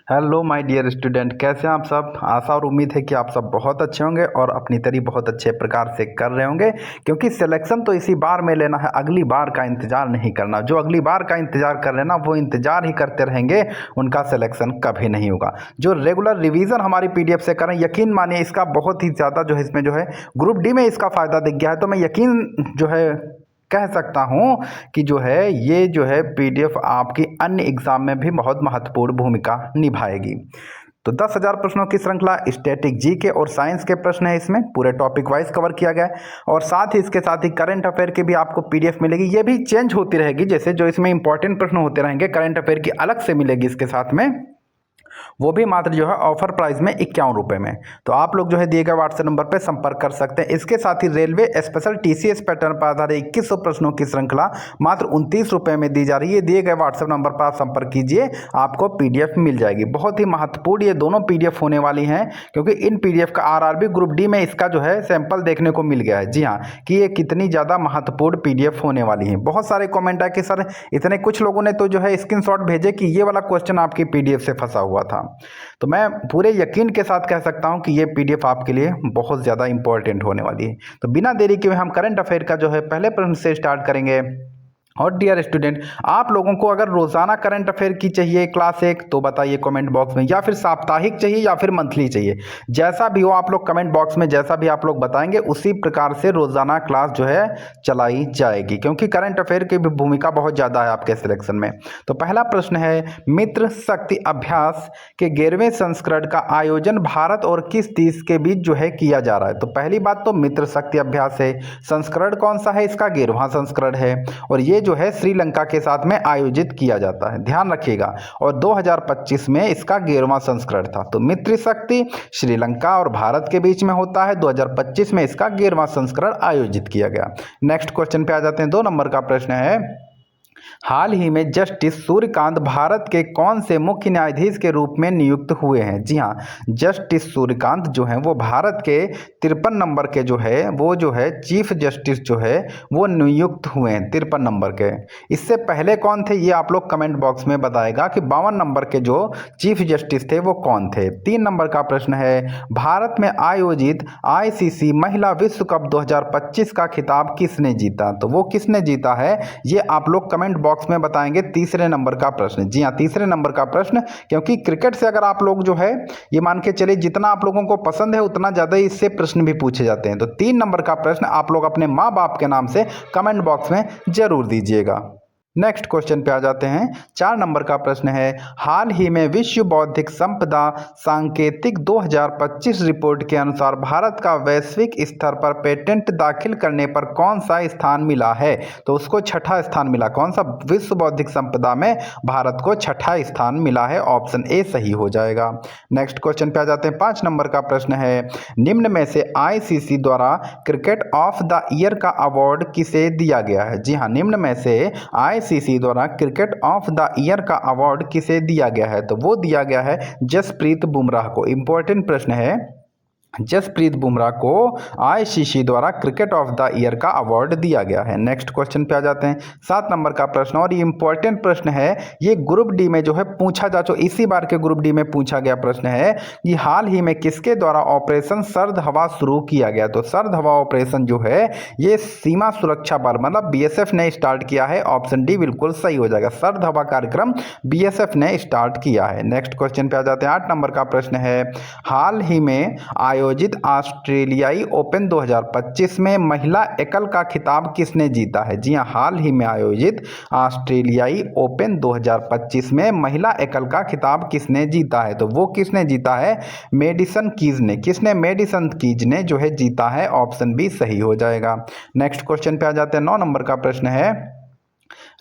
Hello my dear student, कैसे हैं आप सब। आशा और उम्मीद है कि आप सब बहुत अच्छे होंगे और अपनी तरी बहुत अच्छे प्रकार से कर रहे होंगे, क्योंकि सिलेक्शन तो इसी बार में लेना है, अगली बार का इंतज़ार नहीं करना। जो अगली बार का इंतज़ार कर रहे हैं ना, वो इंतज़ार ही करते रहेंगे, उनका सिलेक्शन कभी नहीं होगा। जो रेगुलर रिवीजन हमारी पीडीएफ से करें, यकीन मानिए इसका बहुत ही ज़्यादा जो है इसमें जो है ग्रुप डी में इसका फ़ायदा दिख गया है। तो मैं यकीन जो है कह सकता हूँ कि जो है ये जो है पीडीएफ आपकी अन्य एग्ज़ाम में भी बहुत महत्वपूर्ण भूमिका निभाएगी। तो 10,000 प्रश्नों की श्रृंखला स्टैटिक जीके और साइंस के प्रश्न है, इसमें पूरे टॉपिक वाइज कवर किया गया है। और साथ ही इसके साथ ही करंट अफेयर की भी आपको पीडीएफ मिलेगी। ये भी चेंज होती रहेगी, जैसे जो इसमें इंपॉर्टेंट प्रश्न होते रहेंगे करंट अफेयर की अलग से मिलेगी इसके साथ में, वो भी मात्र जो है ऑफर प्राइस में 51 रुपये में। तो आप लोग जो है दिए गए व्हाट्सएप नंबर पर संपर्क कर सकते हैं। इसके साथ ही रेलवे स्पेशल टीसीएस पैटर्न पर आधारित 2100 प्रश्नों की श्रृंखला मात्र 29 रुपये में दी जा रही है। दिए गए व्हाट्सएप नंबर पर आप संपर्क कीजिए, आपको पीडीएफ मिल जाएगी। बहुत ही महत्वपूर्ण ये दोनों पीडीएफ होने वाली हैं, क्योंकि इन पीडीएफ का आरआरबी ग्रुप डी में इसका जो है सैंपल देखने को मिल गया है। जी हाँ, कि ये कितनी ज़्यादा महत्वपूर्ण पीडीएफ होने वाली है। बहुत सारे कॉमेंट आए कि सर इतने कुछ लोगों ने तो जो है स्क्रीनशॉट भेजे कि ये वाला क्वेश्चन आपकी पीडीएफ से फंसा हुआ था। तो मैं पूरे यकीन के साथ कह सकता हूं कि ये पीडीएफ आपके लिए बहुत ज़्यादा इंपॉर्टेंट होने वाली है। तो बिना देरी के हम करंट अफेयर का जो है पहले प्रश्न से स्टार्ट करेंगे। और डियर स्टूडेंट, आप लोगों को अगर रोज़ाना करंट अफेयर की चाहिए क्लास 1 तो बताइए कमेंट बॉक्स में, या फिर साप्ताहिक चाहिए या फिर मंथली चाहिए, जैसा भी हो आप लोग कमेंट बॉक्स में जैसा भी आप लोग बताएंगे उसी प्रकार से रोज़ाना क्लास जो है चलाई जाएगी, क्योंकि करंट अफेयर की भी भूमिका बहुत ज़्यादा है आपके सिलेक्शन में। तो पहला प्रश्न है, मित्र शक्ति अभ्यास के 11वें संस्करण का आयोजन भारत और किस देश के बीच जो है किया जा रहा है। तो पहली बात तो मित्र शक्ति अभ्यास है, संस्करण कौन सा है, इसका 11वां संस्करण है, और ये जो है श्रीलंका के साथ में आयोजित किया जाता है, ध्यान रखिएगा। और 2025 में इसका 11वां संस्करण था। तो मित्र शक्ति श्रीलंका और भारत के बीच में होता है, 2025 में इसका 11वां संस्करण आयोजित किया गया। नेक्स्ट क्वेश्चन पे आ जाते हैं। 2 नंबर का प्रश्न है, हाल ही में जस्टिस सूर्यकांत भारत के कौन से मुख्य न्यायाधीश के रूप में नियुक्त हुए हैं। जी हाँ, जस्टिस सूर्यकांत जो हैं वो भारत के 53 नंबर के जो है वो जो है चीफ जस्टिस जो है वो नियुक्त हुए हैं 53 नंबर के। इससे पहले कौन थे ये आप लोग कमेंट बॉक्स में बताएगा कि 52 नंबर के जो चीफ जस्टिस थे वो कौन थे। 3 नंबर का प्रश्न है, भारत में आयोजित आईसीसी महिला विश्व कप 2025 का खिताब किसने जीता। तो वो किसने जीता है ये आप लोग कमेंट बॉक्स में बताएंगे। तीसरे नंबर का प्रश्न, जी हाँ तीसरे नंबर का प्रश्न, क्योंकि क्रिकेट से अगर आप लोग जो है ये मान के चलिए जितना आप लोगों को पसंद है उतना ज़्यादा इससे प्रश्न भी पूछे जाते हैं। तो 3 नंबर का प्रश्न आप लोग अपने माँ बाप के नाम से कमेंट बॉक्स में जरूर दीजिएगा। नेक्स्ट क्वेश्चन पे आ जाते हैं। 4 नंबर का प्रश्न है, हाल ही में विश्व बौद्धिक संपदा सांकेतिक 2025 रिपोर्ट के अनुसार भारत का वैश्विक स्तर पर पेटेंट दाखिल करने पर कौन सा स्थान मिला है। तो उसको 6ठा स्थान मिला। कौन सा, विश्व बौद्धिक संपदा में भारत को 6ठा स्थान मिला है, ऑप्शन ए सही हो जाएगा। नेक्स्ट क्वेश्चन पे आ जाते हैं। 5 नंबर का प्रश्न है, निम्न में से आईसीसी द्वारा क्रिकेट ऑफ द ईयर का अवार्ड किसे दिया गया है। जी हाँ, निम्न में से आईसीसी द्वारा क्रिकेट ऑफ द ईयर का अवार्ड किसे दिया गया है। तो वो दिया गया है जसप्रीत बुमराह को। इंपॉर्टेंट प्रश्न है, जसप्रीत बुमराह को आईसीसी द्वारा क्रिकेट ऑफ द ईयर का अवार्ड दिया गया है। नेक्स्ट क्वेश्चन पे आ जाते हैं। 7 नंबर का प्रश्न, और ये इंपॉर्टेंट प्रश्न है, ये ग्रुप डी में जो है पूछा जा चुका, इसी बार के ग्रुप डी में पूछा गया प्रश्न है कि हाल ही में किसके द्वारा ऑपरेशन सर्द हवा शुरू किया गया। तो सर्द हवा ऑपरेशन जो है ये सीमा सुरक्षा बल मतलब बीएसएफ ने स्टार्ट किया है, ऑप्शन डी बिल्कुल सही हो जाएगा। सर्द हवा कार्यक्रम बीएसएफ ने स्टार्ट किया है। नेक्स्ट क्वेश्चन पे आ जाते हैं। 8 नंबर का प्रश्न है, हाल ही में आयोजित ऑस्ट्रेलियाई ओपन 2025 में महिला एकल का खिताब किसने जीता है। जी हां, हाल ही में आयोजित ऑस्ट्रेलियाई ओपन 2025 में महिला एकल का खिताब किसने जीता है। तो वो किसने जीता है, मेडिसन कीज ने। किसने, मेडिसन कीज ने जो है जीता है, ऑप्शन बी सही हो जाएगा। नेक्स्ट क्वेश्चन पे आ जाते हैं। 9 नंबर का प्रश्न है,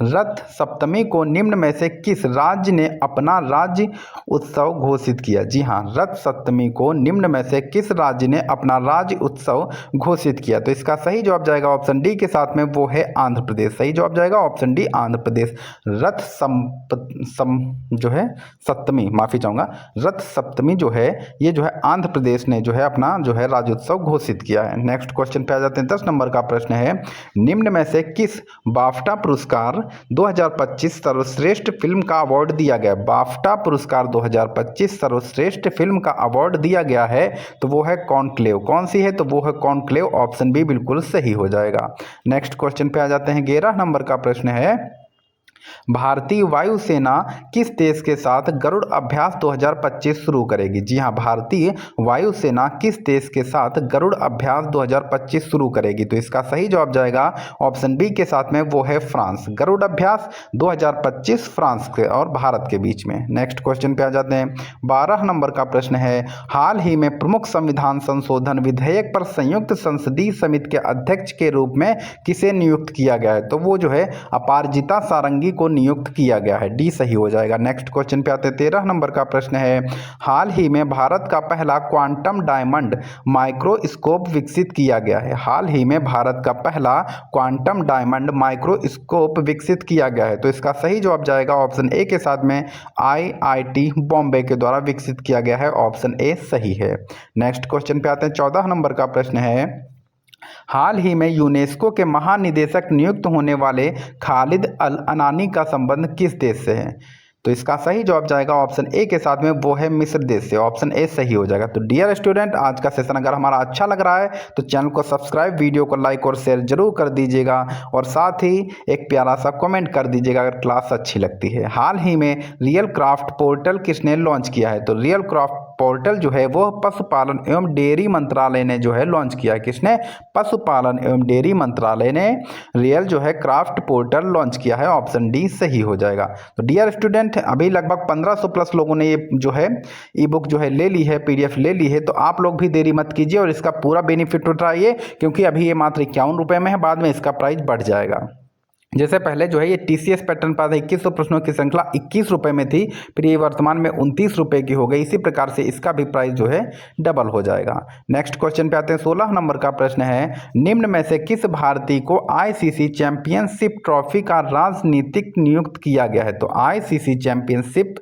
रथ सप्तमी को निम्न में से किस राज्य ने अपना राज्य उत्सव घोषित किया। जी हाँ, रथ सप्तमी को निम्न में से किस राज्य ने अपना राज्य उत्सव घोषित किया। तो इसका सही जवाब जाएगा ऑप्शन डी के साथ में, वो है आंध्र प्रदेश। सही जवाब जाएगा ऑप्शन डी आंध्र प्रदेश। रथ जो है सप्तमी, माफी चाहूंगा, रथ सप्तमी जो है ये जो है आंध्र प्रदेश ने जो है अपना जो है राज्योत्सव घोषित किया है। नेक्स्ट क्वेश्चन पे आ जाते हैं। 10 नंबर का प्रश्न है, निम्न में से किस बाफ्टा पुरस्कार 2025 सर्वश्रेष्ठ फिल्म का अवार्ड दिया गया, बाफ्टा पुरस्कार 2025 सर्वश्रेष्ठ फिल्म का अवार्ड दिया गया है, तो वो है कॉन्क्लेव। कौन सी है? तो वो है कॉन्क्लेव, ऑप्शन बी बिल्कुल सही हो जाएगा। नेक्स्ट क्वेश्चन पे आ जाते हैं। 11 नंबर का प्रश्न है, भारतीय वायुसेना किस देश के साथ गरुड़ अभ्यास 2025 शुरू करेगी? जी हां, भारतीय वायुसेना किस देश के साथ गरुड़ अभ्यास 2025 शुरू करेगी? तो इसका सही जवाब जाएगा ऑप्शन बी के साथ में, वो है फ्रांस। गरुड़ अभ्यास 2025 फ्रांस के और भारत के बीच में। नेक्स्ट क्वेश्चन पे आ जाते हैं। 12 नंबर का प्रश्न है, हाल ही में प्रमुख संविधान संशोधन विधेयक पर संयुक्त संसदीय समिति के अध्यक्ष के रूप में किसे नियुक्त किया गया है? तो वो जो है अपारजिता सारंगी को नियुक्त किया गया है। डी सही हो जाएगा। नेक्स्ट क्वेश्चन पे आते हैं। 13 नंबर का प्रश्न है, हाल ही में भारत का पहला क्वांटम डायमंड माइक्रोस्कोप विकसित किया गया है। हाल ही में भारत का पहला क्वांटम डायमंड माइक्रोस्कोप विकसित किया गया है, तो इसका सही जवाब जाएगा ऑप्शन ए के साथ में, IIT बॉम्बे के द्वारा विकसित किया गया है। ऑप्शन ए सही है। नेक्स्ट क्वेश्चन पे आते हैं। 14 नंबर का प्रश्न है, हाल ही में यूनेस्को के महानिदेशक नियुक्त होने वाले खालिद अल अनानी का संबंध किस देश से है? तो इसका सही जवाब जाएगा ऑप्शन ए के साथ में, वो है मिस्र देश से। ऑप्शन ए सही हो जाएगा। तो डियर स्टूडेंट, आज का सेशन अगर हमारा अच्छा लग रहा है तो चैनल को सब्सक्राइब, वीडियो को लाइक और शेयर जरूर कर दीजिएगा, और साथ ही एक प्यारा सा कमेंट कर दीजिएगा अगर क्लास अच्छी लगती है। हाल ही में रियल क्राफ्ट पोर्टल किसने लॉन्च किया है? तो रियल क्राफ्ट पोर्टल जो है वो पशुपालन एवं डेयरी मंत्रालय ने जो है लॉन्च किया है। किसने? पशुपालन एवं डेयरी मंत्रालय ने रियल जो है क्राफ्ट पोर्टल लॉन्च किया है। ऑप्शन डी सही हो जाएगा। तो डियर स्टूडेंट, अभी लगभग 1500 प्लस लोगों ने ये जो है ई बुक जो है ले ली है, PDF ले ली है, तो आप लोग भी देरी मत कीजिए और इसका पूरा बेनिफिट उठाइए, क्योंकि अभी ये मात्र 51 रुपये में है, बाद में इसका प्राइस बढ़ जाएगा। जैसे पहले जो है ये TCS पैटर्न पास 2100 प्रश्नों की श्रृंखला 21 रुपये में थी, फिर ये वर्तमान में 29 रुपये की हो गई। इसी प्रकार से इसका भी प्राइस जो है डबल हो जाएगा। नेक्स्ट क्वेश्चन पे आते हैं। 16 नंबर का प्रश्न है, निम्न में से किस भारतीय को ICC चैंपियनशिप ट्रॉफी का राजनीतिक नियुक्त किया गया है? तो ICC चैंपियनशिप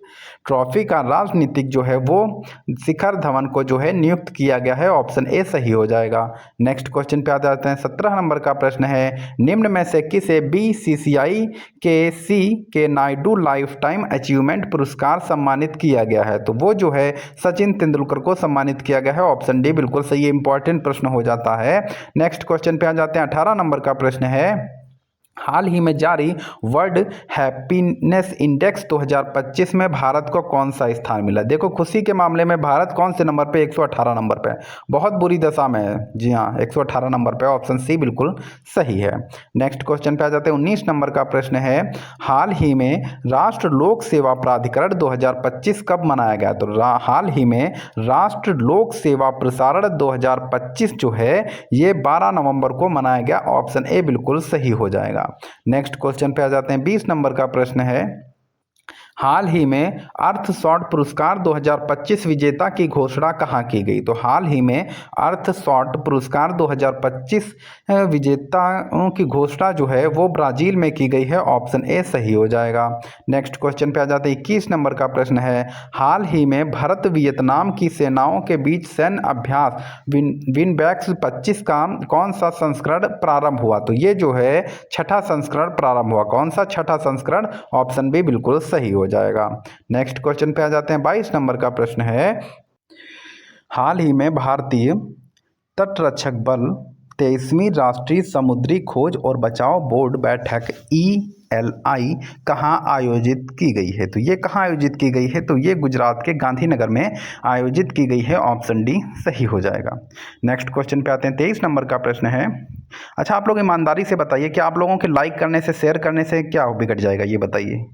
ट्रॉफी का राजनीतिक जो है वो शिखर धवन को जो है नियुक्त किया गया है। ऑप्शन ए सही हो जाएगा। नेक्स्ट क्वेश्चन पे आ जाते हैं। 17 नंबर का प्रश्न है, निम्न में से किसे BCCI के C के नायडू लाइफ टाइम अचीवमेंट पुरस्कार सम्मानित किया गया है? तो वो जो है सचिन तेंदुलकर को सम्मानित किया गया है। ऑप्शन डी बिल्कुल सही, इंपॉर्टेंट प्रश्न हो जाता है। नेक्स्ट क्वेश्चन पे आ जाते हैं। 18 नंबर का प्रश्न है, हाल ही में जारी वर्ल्ड हैप्पीनेस इंडेक्स 2025 में भारत को कौन सा स्थान मिला? देखो, खुशी के मामले में भारत कौन से नंबर पे? 118 नंबर पे, बहुत बुरी दशा में है। जी हाँ, 118 नंबर पे। ऑप्शन सी बिल्कुल सही है। नेक्स्ट क्वेश्चन पे आ जाते हैं। 19 नंबर का प्रश्न है, हाल ही में राष्ट्र लोक सेवा प्राधिकरण 2025 कब मनाया गया? तो हाल ही में राष्ट्र लोक सेवा प्रसारण 2025 जो है ये 12 नवंबर को मनाया गया। ऑप्शन ए बिल्कुल सही हो जाएगा। नेक्स्ट क्वेश्चन पे आ जाते हैं। 20 नंबर का प्रश्न है, हाल ही में अर्थ शॉट पुरस्कार 2025 विजेता की घोषणा कहाँ की गई? तो हाल ही में अर्थ शॉट पुरस्कार 2025 विजेताओं की घोषणा जो है वो ब्राजील में की गई है। ऑप्शन ए सही हो जाएगा। नेक्स्ट क्वेश्चन पे आ जाते हैं। 21 नंबर का प्रश्न है, हाल ही में भारत वियतनाम की सेनाओं के बीच सैन्य अभ्यास विनबैक्स 25 का कौन सा संस्करण प्रारंभ हुआ? तो ये जो है छठा संस्करण प्रारंभ हुआ। कौन सा छठा संस्करण? ऑप्शन बी बिल्कुल सही हो जाएगा। नेक्स्ट क्वेश्चन पे आ जाते हैं। 22 नंबर का प्रश्न है, हाल ही में भारतीय तटरक्षक बल 23वीं राष्ट्रीय समुद्री खोज और बचाव बोर्ड बैठक ELI कहाँ आयोजित की गई है? तो ये कहाँ आयोजित की गई है? तो ये गुजरात के गांधीनगर में आयोजित की गई है। ऑप्शन डी सही हो जाएगा। नेक्स्ट क्वेश्चन पे आते हैं। 23 नंबर का प्रश्न है, अच्छा आप लोग ईमानदारी से बताइए कि आप लोगों के लाइक करने से, शेयर करने से क्या बिगड़ जाएगा, ये बताइए।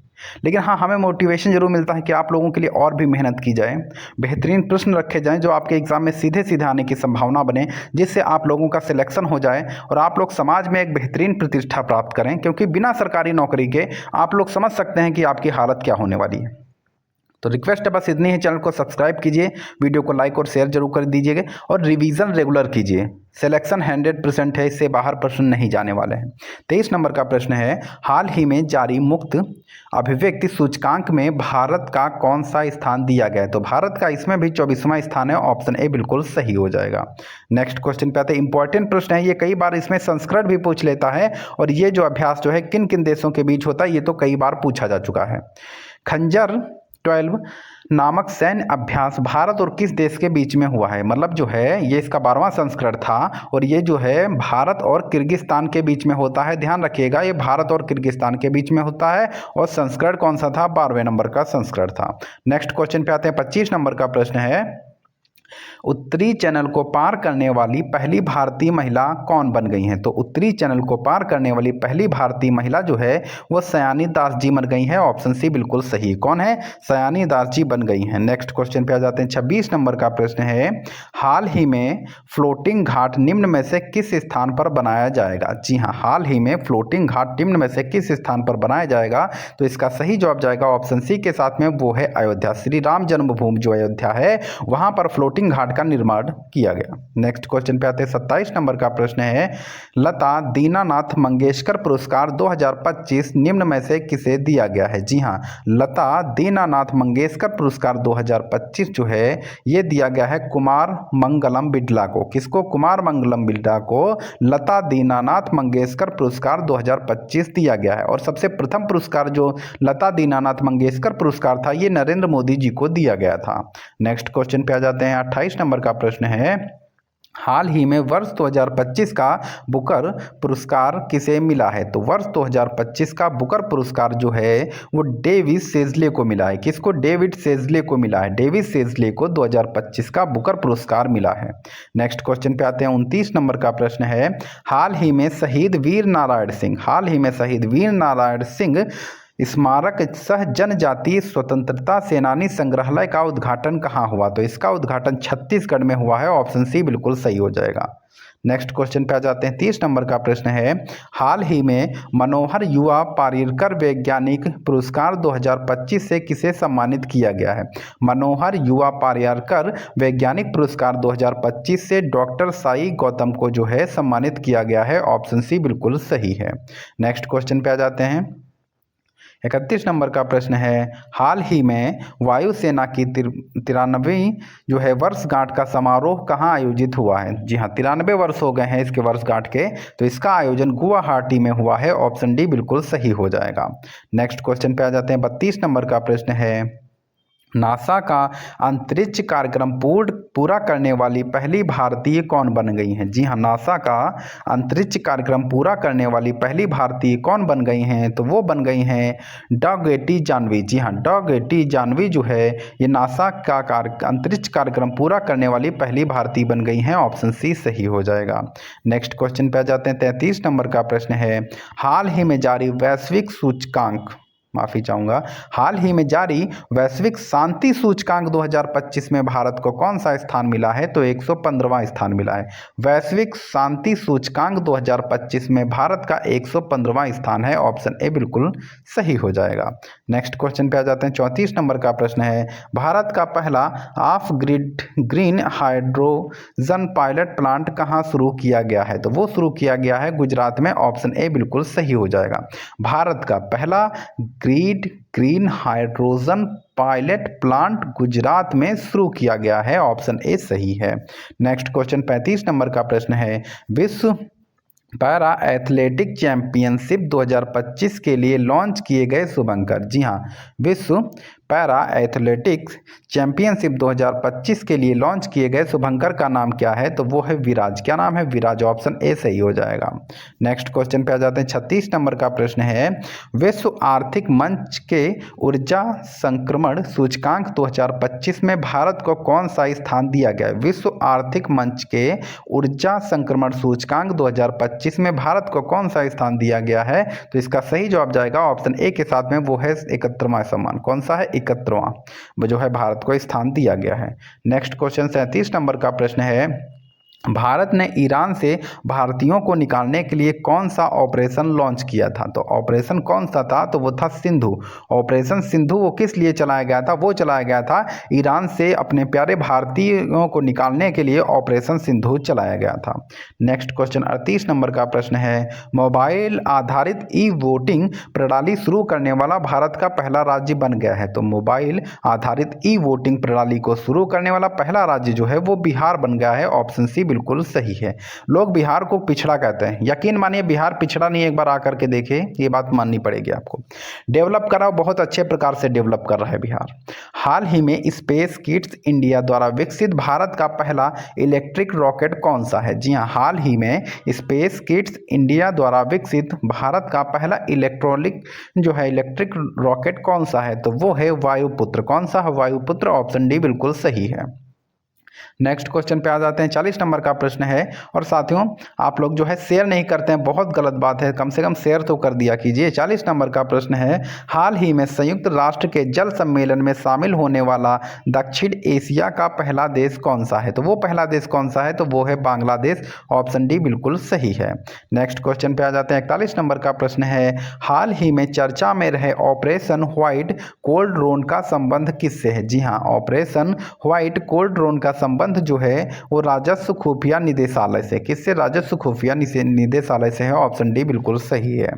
लेकिन हाँ, हमें मोटिवेशन जरूर मिलता है कि आप लोगों के लिए और भी मेहनत की जाए, बेहतरीन प्रश्न रखे जाएं जो आपके एग्जाम में सीधे सीधे आने की संभावना बने, जिससे आप लोगों का सिलेक्शन हो जाए और आप लोग समाज में एक बेहतरीन प्रतिष्ठा प्राप्त करें। क्योंकि बिना सरकारी नौकरी के आप लोग समझ सकते हैं कि आपकी हालत क्या होने वाली है। तो रिक्वेस्ट है बस इतनी ही, चैनल को सब्सक्राइब कीजिए, वीडियो को लाइक और शेयर जरूर कर दीजिएगा और रिवीजन रेगुलर कीजिए। सिलेक्शन 100% है, इससे बाहर प्रश्न नहीं जाने वाले हैं। 23 नंबर का प्रश्न है, हाल ही में जारी मुक्त अभिव्यक्ति सूचकांक में भारत का कौन सा स्थान दिया गया है? तो भारत का इसमें भी 24वां स्थान है, ऑप्शन ए बिल्कुल सही हो जाएगा। नेक्स्ट क्वेश्चन पे आते हैं, इंपॉर्टेंट प्रश्न है ये, कई बार इसमें संस्करण भी पूछ लेता है और ये जो अभ्यास जो है किन किन देशों के बीच होता है ये तो कई बार पूछा जा चुका है। खंजर 12 नामक सैन्य अभ्यास भारत और किस देश के बीच में हुआ है? मतलब जो है ये इसका 12वां संस्करण था और ये जो है भारत और किर्गिस्तान के बीच में होता है। ध्यान रखिएगा ये भारत और किर्गिस्तान के बीच में होता है और संस्करण कौन सा था? 12वें नंबर का संस्करण था। नेक्स्ट क्वेश्चन पे आते हैं, 25 नंबर का प्रश्न है, उत्तरी चैनल को पार करने वाली पहली भारतीय महिला कौन बन गई हैं? तो उत्तरी चैनल को पार करने वाली पहली भारतीय महिला जो है वो सयानी दास जी बन गई हैं, ऑप्शन सी बिल्कुल सही। कौन है? सयानी दास जी बन गई हैं। नेक्स्ट क्वेश्चन पे आ जाते हैं, 26 नंबर का प्रश्न है, हाल ही में फ्लोटिंग घाट निम्न में से किस स्थान पर बनाया जाएगा? जी हाँ, हाल ही में फ्लोटिंग घाट निम्न में से किस स्थान पर बनाया जाएगा? तो इसका सही जवाब जाएगा ऑप्शन सी के साथ में, वो है अयोध्या। श्री राम जन्मभूमि जो अयोध्या है वहां पर फ्लोटिंग घाट का निर्माण किया गया। नेक्स्ट क्वेश्चन पे आते हैं, 27 नंबर का प्रश्न है, लता दीनानाथ मंगेशकर पुरस्कार 2025 निम्न में से किसे दिया गया है? जी हाँ, लता दीनानाथ मंगेशकर पुरस्कार 2025 जो है ये दिया गया है कुमार मंगलम बिड़ला को। किसको? कुमार मंगलम बिड़ला को लता दीनानाथ मंगेशकर पुरस्कार 2025 दिया गया है। और सबसे प्रथम पुरस्कार जो लता दीनानाथ मंगेशकर पुरस्कार था ये नरेंद्र मोदी जी को दिया गया था। नेक्स्ट क्वेश्चन पे आ जाते हैं, 28 नंबर का प्रश्न है, हाल ही में वर्ष 2025 का बुकर पुरस्कार किसे मिला है? तो वर्ष 2025 का बुकर पुरस्कार जो है वो डेविड सेजले को मिला है। किसको? डेविड सेजले को मिला है। डेविड सेजले को 2025 का बुकर पुरस्कार मिला है। नेक्स्ट क्वेश्चन पे आते हैं, 29 नंबर का प्रश्न है, हाल ही में शहीद वीर नारायण सिंह स्मारक सह जनजातीय स्वतंत्रता सेनानी संग्रहालय का उद्घाटन कहाँ हुआ? तो इसका उद्घाटन छत्तीसगढ़ में हुआ है, ऑप्शन सी बिल्कुल सही हो जाएगा। नेक्स्ट क्वेश्चन पे आ जाते हैं, 30 नंबर का प्रश्न है, हाल ही में मनोहर युवा पारिकर वैज्ञानिक पुरस्कार 2025 से किसे सम्मानित किया गया है? मनोहर युवा पारिकर वैज्ञानिक पुरस्कार 2025 से डॉक्टर साई गौतम को जो है सम्मानित किया गया है, ऑप्शन सी बिल्कुल सही है। नेक्स्ट क्वेश्चन पे आ जाते हैं, 31 नंबर का प्रश्न है, हाल ही में वायुसेना की 93वीं जो है वर्षगांठ का समारोह कहाँ आयोजित हुआ है? जी हाँ, 93 वर्ष हो गए हैं इसके वर्षगांठ के, तो इसका आयोजन गुवाहाटी में हुआ है, ऑप्शन डी बिल्कुल सही हो जाएगा। नेक्स्ट क्वेश्चन पे आ जाते हैं, 32 नंबर का प्रश्न है, नासा का अंतरिक्ष कार्यक्रम पूरा करने वाली पहली भारतीय कौन बन गई हैं? जी हाँ, नासा का अंतरिक्ष कार्यक्रम पूरा करने वाली पहली भारतीय कौन बन गई हैं? तो वो बन गई हैं डॉ गेटी जानवी। जी हाँ, डॉ गेटी जानवी जो है ये नासा का अंतरिक्ष कार्यक्रम पूरा करने वाली पहली भारतीय बन गई हैं, ऑप्शन सी सही हो जाएगा। नेक्स्ट क्वेश्चन पे आ जाते हैं, 33 नंबर का प्रश्न है, हाल ही में जारी वैश्विक सूचकांक हाल ही में जारी वैश्विक शांति सूचकांक 2025 में भारत को कौन सा स्थान मिला है? तो 115वां स्थान मिला है। वैश्विक शांति सूचकांक 2025 में भारत का 115वां स्थान है, ऑप्शन ए बिल्कुल सही हो जाएगा। नेक्स्ट क्वेश्चन पे आ जाते हैं, 34 नंबर का प्रश्न है, भारत का पहला of grid green hydrogen pilot plant कहाँ शुरू किया गया है? तो वो शुरू किया गया है गुजरात में, ऑप्शन ए बिल्कुल सही हो जाएगा। भारत का पहला green hydrogen pilot plant Gujarat में शुरू किया गया है, ऑप्शन ए सही है। नेक्स्ट क्वेश्चन 35 नंबर का प्रश्न है, विश्व पैरा एथलेटिक चैंपियनशिप 2025 के लिए लॉन्च किए गए शुभंकर। जी हाँ, विश्व पैरा एथलेटिक्स चैंपियनशिप 2025 के लिए लॉन्च किए गए शुभंकर का नाम क्या है? तो वो है विराज। क्या नाम है? विराज, ऑप्शन ए सही हो जाएगा। नेक्स्ट क्वेश्चन पे आ जाते हैं, 36 नंबर का प्रश्न है, विश्व आर्थिक मंच के ऊर्जा संक्रमण सूचकांक 2025 में भारत को कौन सा स्थान दिया गया है? विश्व आर्थिक मंच के ऊर्जा संक्रमण सूचकांक 2025 में भारत को कौन सा स्थान दिया गया है? तो इसका सही जवाब जाएगा ऑप्शन ए के साथ में, वो है 71वां सम्मान। कौन सा है? 71वां जो है भारत को स्थान दिया गया है। नेक्स्ट क्वेश्चन 37 नंबर का प्रश्न है, भारत ने ईरान से भारतीयों को निकालने के लिए कौन सा ऑपरेशन लॉन्च किया था? तो ऑपरेशन कौन सा था? तो वो था सिंधु। ऑपरेशन सिंधु वो किस लिए चलाया गया था? वो चलाया गया था ईरान से अपने प्यारे भारतीयों को निकालने के लिए ऑपरेशन सिंधु चलाया गया था। नेक्स्ट क्वेश्चन 38 नंबर का प्रश्न है, मोबाइल आधारित ई वोटिंग प्रणाली शुरू करने वाला भारत का पहला राज्य बन गया है। तो मोबाइल आधारित ई वोटिंग प्रणाली को शुरू करने वाला पहला राज्य जो है वो बिहार बन गया है। ऑप्शन सी बिल्कुल सही है। लोग बिहार को पिछड़ा कहते हैं, यकीन मानिए बिहार पिछड़ा नहीं, एक बार आकर के देखिए, ये बात माननी पड़ेगी आपको। डेवलप कर रहा है, बहुत अच्छे प्रकार से डेवलप कर रहा है बिहार। हाल ही में स्पेस किड्स इंडिया द्वारा विकसित भारत का पहला इलेक्ट्रिक रॉकेट कौन सा है? जी हाँ, हाल ही में स्पेस किड्स इंडिया द्वारा विकसित भारत का पहला इलेक्ट्रिक रॉकेट कौन सा है? तो वो है वायुपुत्र। कौन सा है? वायुपुत्र। ऑप्शन डी बिल्कुल सही है। नेक्स्ट क्वेश्चन पे आ जाते हैं। 40 नंबर का प्रश्न है, और साथियों आप लोग जो है शेयर नहीं करते हैं, बहुत गलत बात है, कम से कम शेयर तो कर दिया कीजिए। 40 नंबर का प्रश्न है, हाल ही में संयुक्त राष्ट्र के जल सम्मेलन में शामिल होने वाला दक्षिण एशिया का पहला देश कौन सा है? तो वो पहला देश कौन सा है? तो वो है बांग्लादेश। ऑप्शन डी बिल्कुल सही है। नेक्स्ट क्वेश्चन पे आ जाते हैं। 41 नंबर का प्रश्न है, हाल ही में चर्चा में रहे ऑपरेशन व्हाइट कोल्ड ड्रोन का संबंध किससे है? जी हाँ, ऑपरेशन व्हाइट कोल्ड ड्रोन का संबंध जो है वो राजस्व खुफिया निदेशालय से। किससे? राजस्व खुफिया निदेशालय से है। ऑप्शन डी बिल्कुल सही है।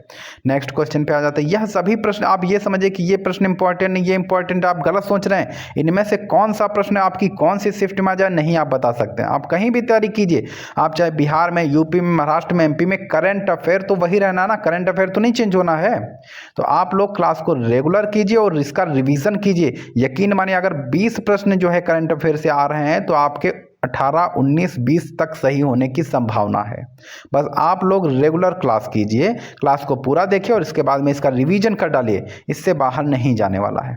नेक्स्ट क्वेश्चन पे आ जाते हैं। यह सभी प्रश्न आप ये समझिए कि ये प्रश्न इंपॉर्टेंट नहीं, ये इंपॉर्टेंट, आप गलत सोच रहे हैं। इनमें से कौन सा प्रश्न आपकी कौन सी शिफ्ट में आ जाए नहीं आप बता सकते हैं। आप कहीं भी तैयारी कीजिए, आप चाहे बिहार में, यूपी में, महाराष्ट्र में, एमपी में, करंट अफेयर तो वही रहना ना, करंट अफेयर तो नहीं चेंज होना है। तो आप लोग क्लास को रेगुलर कीजिए और इसका रिवीजन कीजिए। यकीन मानिए अगर 20 प्रश्न जो है करंट अफेयर से आ रहे हैं तो आपके 18, 19, 20 तक सही होने की संभावना है। बस आप लोग रेगुलर क्लास कीजिए, क्लास को पूरा देखिए और इसके बाद में इसका रिवीजन कर डालिए, इससे बाहर नहीं जाने वाला है।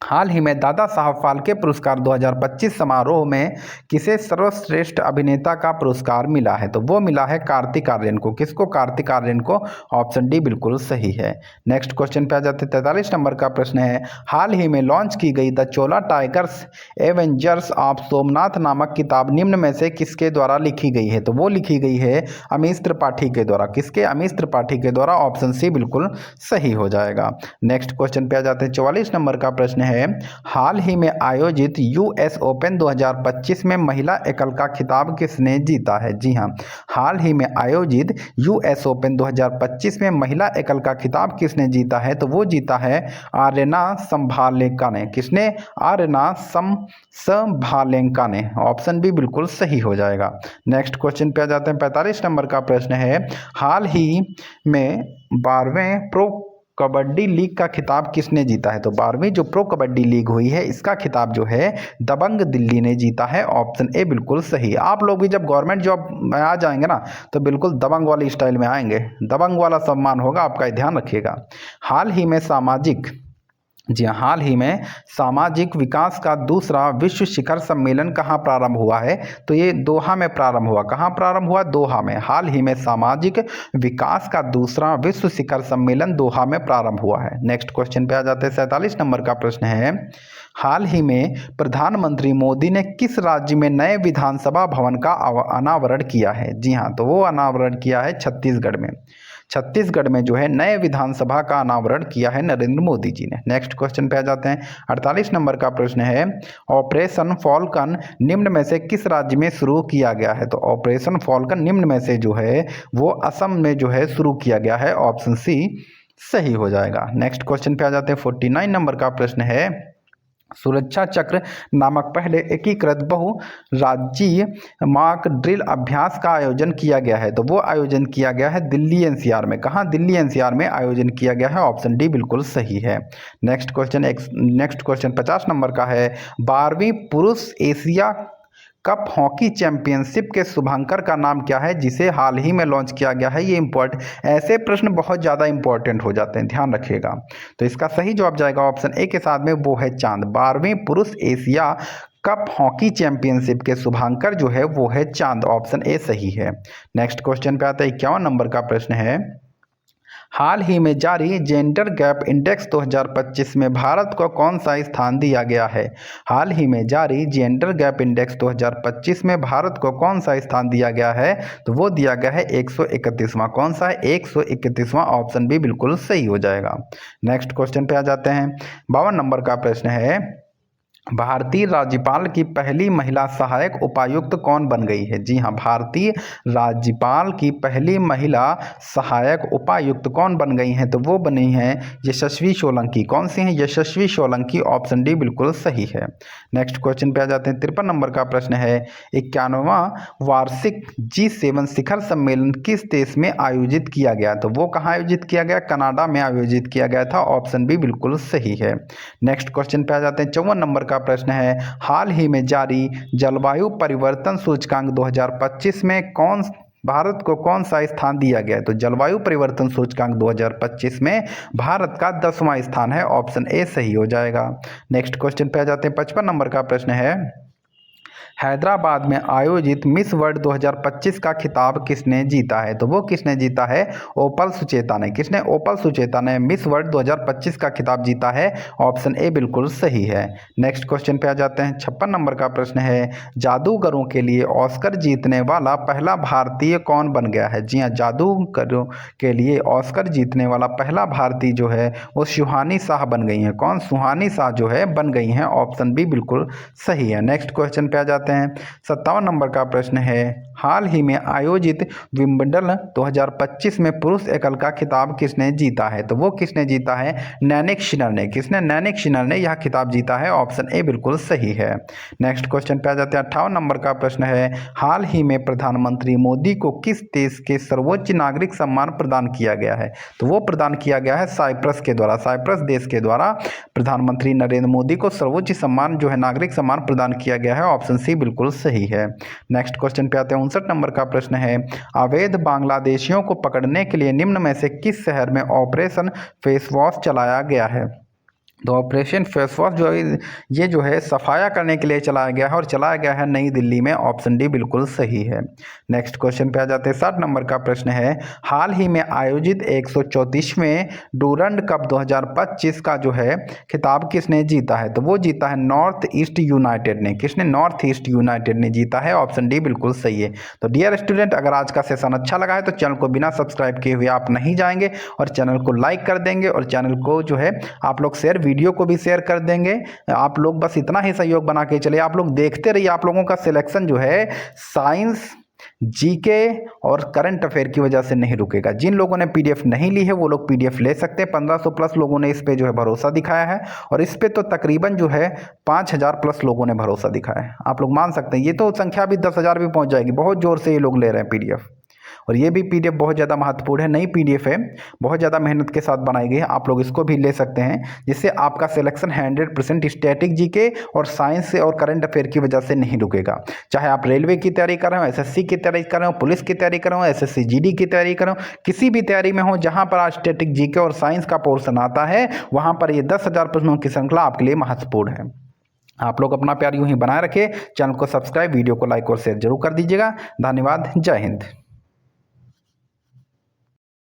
हाल ही में दादा साहब फाल्के पुरस्कार 2025 समारोह में किसे सर्वश्रेष्ठ अभिनेता का पुरस्कार मिला है? तो वो मिला है कार्तिक आर्यन को। किसको? कार्तिक आर्यन को। ऑप्शन डी बिल्कुल सही है। नेक्स्ट क्वेश्चन पे आ जाते हैं। 43 नंबर का प्रश्न है, हाल ही में लॉन्च की गई the Chola tigers Avengers of Somnath नामक किताब निम्न में से किसके द्वारा लिखी गई है? तो वो लिखी गई है अमीश त्रिपाठी के द्वारा। किसके? अमीश त्रिपाठी के द्वारा। ऑप्शन सी बिल्कुल सही हो जाएगा। नेक्स्ट क्वेश्चन पे आ जाते हैं। 44 नंबर का प्रश्न है, हाल ही में आयोजित यूएस ओपन 2025 में महिला एकल का खिताब किसने जीता है? जी हां, हाल ही में आयोजित यूएस ओपन 2025 में महिला एकल का खिताब किसने जीता है? तो वो जीता है आर्यना संभालेंका ने। किसने? आर्यना संभालेंका ने। ऑप्शन बी बिल्कुल सही हो जाएगा। नेक्स्ट क्वेश्चन पे आ जाते हैं। 45 नंबर का प्रश्न है, हाल ही में 12वें प्रो कबड्डी लीग का खिताब किसने जीता है? तो 12वीं जो प्रो कबड्डी लीग हुई है इसका खिताब जो है दबंग दिल्ली ने जीता है। ऑप्शन ए बिल्कुल सही। आप लोग भी जब गवर्नमेंट जॉब में आ जाएंगे ना तो बिल्कुल दबंग वाली स्टाइल में आएंगे, दबंग वाला सम्मान होगा आपका, ध्यान रखिएगा। हाल ही में हाल ही में सामाजिक विकास का दूसरा विश्व शिखर सम्मेलन कहाँ प्रारंभ हुआ है? तो ये दोहा में प्रारंभ हुआ। कहाँ प्रारंभ हुआ? दोहा में। हाल ही में सामाजिक विकास का दूसरा विश्व शिखर सम्मेलन दोहा में प्रारंभ हुआ है। नेक्स्ट क्वेश्चन पे आ जाते हैं। 47 नंबर का प्रश्न है, हाल ही में प्रधानमंत्री मोदी ने किस राज्य में नए विधानसभा भवन का अनावरण किया है? जी हाँ, तो वो अनावरण किया है छत्तीसगढ़ में। छत्तीसगढ़ में जो है नए विधानसभा का अनावरण किया है नरेंद्र मोदी जी ने। नेक्स्ट क्वेश्चन पे आ जाते हैं। 48 नंबर का प्रश्न है, ऑपरेशन फॉल्कन निम्न में से किस राज्य में शुरू किया गया है? तो ऑपरेशन फॉल्कन निम्न में से जो है वो असम में जो है शुरू किया गया है। ऑप्शन सी सही हो जाएगा। नेक्स्ट क्वेश्चन पे आ जाते हैं। 49 नंबर का प्रश्न है, सुरक्षा चक्र नामक पहले एकीकृत बहु राज्यीय मॉक ड्रिल अभ्यास का आयोजन किया गया है। तो वो आयोजन किया गया है दिल्ली एनसीआर में। कहाँ? दिल्ली एनसीआर में आयोजन किया गया है। ऑप्शन डी बिल्कुल सही है। नेक्स्ट क्वेश्चन 50 नंबर का है, 12वीं पुरुष एशिया कप हॉकी चैंपियनशिप के शुभांकर का नाम क्या है जिसे हाल ही में लॉन्च किया गया है? ये ऐसे प्रश्न बहुत ज़्यादा इंपॉर्टेंट हो जाते हैं, ध्यान रखिएगा। तो इसका सही जवाब जाएगा ऑप्शन ए के साथ में, वो है चांद। 12वीं पुरुष एशिया कप हॉकी चैंपियनशिप के शुभांकर जो है वो है चांद। ऑप्शन ए सही है। नेक्स्ट क्वेश्चन पे आता है। 51 नंबर का प्रश्न है, हाल ही में जारी जेंडर गैप इंडेक्स 2025 में भारत को कौन सा स्थान दिया गया है? हाल ही में जारी जेंडर गैप इंडेक्स 2025 में भारत को कौन सा स्थान दिया गया है? तो वो दिया गया है 131वां। कौन सा है? 131वां। ऑप्शन बी बिल्कुल सही हो जाएगा। नेक्स्ट क्वेश्चन पे आ जाते हैं। 52 नंबर का प्रश्न है, भारतीय राज्यपाल की पहली महिला सहायक उपायुक्त कौन बन गई है? जी हाँ, भारतीय राज्यपाल की पहली महिला सहायक उपायुक्त कौन बन गई हैं? तो वो बनी हैं यशस्वी सोलंकी। कौन सी हैं? यशस्वी सोलंकी। ऑप्शन डी बिल्कुल सही है। नेक्स्ट क्वेश्चन पे आ जाते हैं। 53 नंबर का प्रश्न है, 51वां वार्षिक G7 शिखर सम्मेलन किस देश में आयोजित किया गया? तो वो कहाँ आयोजित किया गया? कनाडा में आयोजित किया गया था। ऑप्शन बी बिल्कुल सही है। नेक्स्ट क्वेश्चन पे आ जाते हैं। 54 नंबर का प्रश्न है, हाल ही में जारी जलवायु परिवर्तन सूचकांक 2025 में भारत को कौन सा स्थान दिया गया है? तो जलवायु परिवर्तन सूचकांक 2025 में भारत का 10वां स्थान है। ऑप्शन ए सही हो जाएगा। नेक्स्ट क्वेश्चन पे आ जाते हैं। 55 नंबर का प्रश्न है, हैदराबाद में आयोजित मिस वर्ल्ड 2025 का खिताब किसने जीता है? तो वो किसने जीता है? ओपल सुचेता ने। किसने? ओपल सुचेता ने मिस वर्ल्ड 2025 का खिताब जीता है। ऑप्शन ए बिल्कुल सही है। नेक्स्ट क्वेश्चन पे आ जाते हैं। 56 नंबर का प्रश्न है, जादूगरों के लिए ऑस्कर जीतने वाला पहला भारतीय कौन बन गया है? जी हाँ, जादूगरों के लिए ऑस्कर जीतने वाला पहला भारतीय जो है वो सुहानी शाह बन गई हैं। कौन? सुहानी शाह जो है बन गई हैं। ऑप्शन बी बिल्कुल सही है। नेक्स्ट क्वेश्चन पे आ जाते हैं। 57 नंबर का प्रश्न है, हाल ही में आयोजित विंबलडन 2025 में पुरुष एकल का खिताब किसने जीता है? तो वो किसने जीता है? नैनिक सिनर ने। किसने? नैनिक सिनर ने यह खिताब जीता है। ऑप्शन ए बिल्कुल सही है। नेक्स्ट क्वेश्चन पे आ जाते हैं। 58 नंबर का प्रश्न है, हाल ही में प्रधानमंत्री मोदी को किस देश के सर्वोच्च नागरिक सम्मान प्रदान किया गया है? तो वो प्रदान किया गया है साइप्रस के द्वारा। साइप्रस देश के द्वारा प्रधानमंत्री नरेंद्र मोदी को सर्वोच्च सम्मान जो है नागरिक सम्मान प्रदान किया गया है। ऑप्शन सी बिल्कुल सही है। नेक्स्ट क्वेश्चन पे आते हैं। 59 नंबर का प्रश्न है, अवैध बांग्लादेशियों को पकड़ने के लिए निम्न में से किस शहर में ऑपरेशन फेस वॉश चलाया गया है? तो ऑपरेशन फेस वॉश जो है ये जो है सफाया करने के लिए चलाया गया है और चलाया गया है नई दिल्ली में। ऑप्शन डी बिल्कुल सही है। नेक्स्ट क्वेश्चन पे आ जाते हैं। 60 नंबर का प्रश्न है, हाल ही में आयोजित 134वें डूरंड कप 2025 का जो है खिताब किसने जीता है? तो वो जीता है नॉर्थ ईस्ट यूनाइटेड ने। किसने? नॉर्थ ईस्ट यूनाइटेड ने जीता है। ऑप्शन डी बिल्कुल सही है। तो डियर स्टूडेंट, अगर आज का सेशन अच्छा लगा है तो चैनल को बिना सब्सक्राइब किए हुए आप नहीं जाएंगे और चैनल को लाइक कर देंगे और चैनल को जो है आप लोग वीडियो को भी शेयर कर देंगे। आप लोग बस इतना ही सहयोग बना के चलिए। आप लोग देखते रहिए। आप लोगों का सिलेक्शन जो है साइंस, जीके और करंट अफेयर की वजह से नहीं रुकेगा। जिन लोगों ने पीडीएफ नहीं ली है वो लोग पीडीएफ ले सकते हैं। 1500 प्लस लोगों ने इस पे जो है भरोसा दिखाया है और इस पे तो तकरीबन जो है 5000 प्लस लोगों ने भरोसा दिखाया है। आप लोग मान सकते हैं ये तो संख्या भी 10,000 भी पहुंच जाएगी। बहुत जोर से ये लोग ले रहे हैं पीडीएफ और ये भी पीडीएफ बहुत ज़्यादा महत्वपूर्ण है। नई पीडीएफ है, बहुत ज़्यादा मेहनत के साथ बनाई गई है। आप लोग इसको भी ले सकते हैं जिससे आपका सिलेक्शन 100% स्टैटिक जीके और साइंस से और करंट अफेयर की वजह से नहीं रुकेगा। चाहे आप रेलवे की तैयारी कर रहे हो, एसएससी की तैयारी कर रहे हो, पुलिस की तैयारी कर रहे हो, एसएससी जीडी की तैयारी कर रहे हो, किसी भी तैयारी में हो जहाँ पर आज स्टैटिक जीके और साइंस का पोर्शन आता है वहाँ पर ये 10,000 प्रश्नों की श्रृंखला आपके लिए महत्वपूर्ण है। आप लोग अपना प्यार यूं ही बनाए रखें। चैनल को सब्सक्राइब, वीडियो को लाइक और शेयर जरूर कर दीजिएगा। धन्यवाद। जय हिंद।